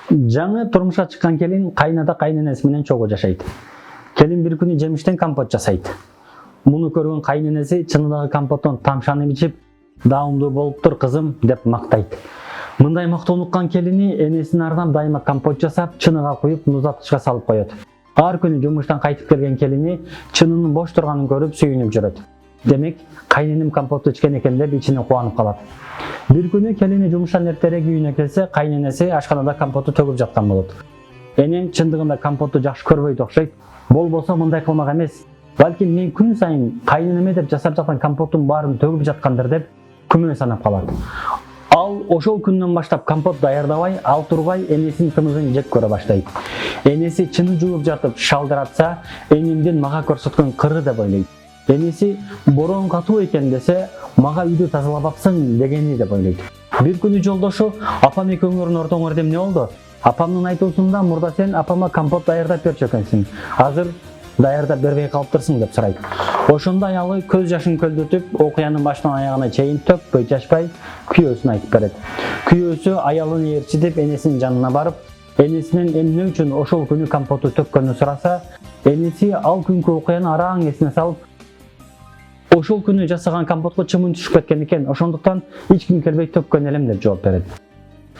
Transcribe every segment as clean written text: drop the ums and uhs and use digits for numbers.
Жаңы турмушка чыккан келин кайнада кайненеси менен чогуу жашайт. Келин бир күнү жемиштен компот жасайт. Муну көргөн кайненеси чынындагы компоттон тамшаны ичип, "Даамдуу болуптур кызым" деп мактайт. Мындай мактоону уккан келини энесине ардам дайыма компот жасап, чыныга куюп, муздаткычка салып коет. Ар күнү жумуштан кайтып келген келини чынынын бош турганын көрүп сүйүнүп жүрөт. Демек, кайненем компоту ичкен экен деп ичине кубанып калат. Бир күнү келини жумуштан эртерээк үйүнө келсе, кайненеси ашканада компотту төгүп жаткан болот. Энем чындыгында компотту жакшы көрбөйт окшойт. Болбосо мындай кылмак эмес. Балким мен күн сайын кайненеме деп жасап жаткан компоттун баарын төгүп жаткандыр деп күмө санап калат. Ал ошол күндөн баштап компот даярдабай, ал турбай энесинин тымыгын жеп көрө баштайт. Энеси чыны жууп жатып шалдыратса, энемдин мага көрсөткөн кыры деп ойлойт. Энеси борон катуу экен десе, мага үйдү тазалабапсың дегени деп ойлойт. Бир күнү жолдошу: "Апам экөөңөрдүн ортоңор эмне болду? Апамдын айтуусунда мурда сен апама компот даярдап берчү экенсиң. Азыр даярдап бербей калыптырсың" деп сурайт. Ошондо аялы көз жашын көлдөтүп, окуянын башынан аягына чейин төкпөй чачпай күйөөсүн айтып берет. Күйөөсү аялын ээрчитип энесинин жанына барып, энесинен эмне үчүн ошол күнү компотту төккөнүн сураса, энеси ал күнкү окуяны араң эсине салып, ошол күнү жасаган компотко чымын түшүп кеткен экен, ошондуктан эч ким келбей төккөн элем деп жооп берет.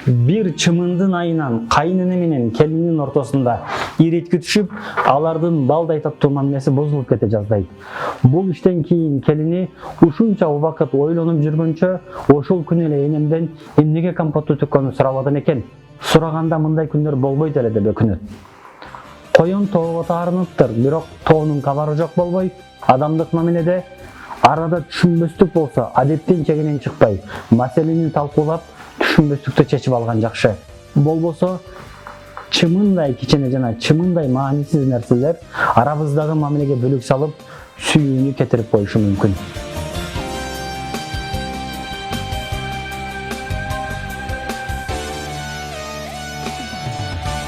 Бир чымындын айынан кайнене менен келиндин ортосунда иреткү түшүп, алардын балдай таттуу мамилеси бузулуп кете жаздайт. Бул иштен кийин келини ушунча убакыт ойлонуп жүргөнчө, ошол күнү эле энемден эмнеге компотту төккөнүн сурабадым экен? Сураганда мындай күндөр болбойт эле деп өкүнөт. Коён тоого таарыныптыр, бирок тоонун кабары жок болбой, адамдык мамиледе арада түшүнбөстүк болсо, адептин чегинен чыкпай, маселени талкуулап, түшүнбөстүктү чечип алган жакшы. Болбосо, чымындай кичине жана чымындай маанисиз нерселер арабыздагы мамилеге бөлүк салып, сүйүүнү кетирип коюшу мүмкүн.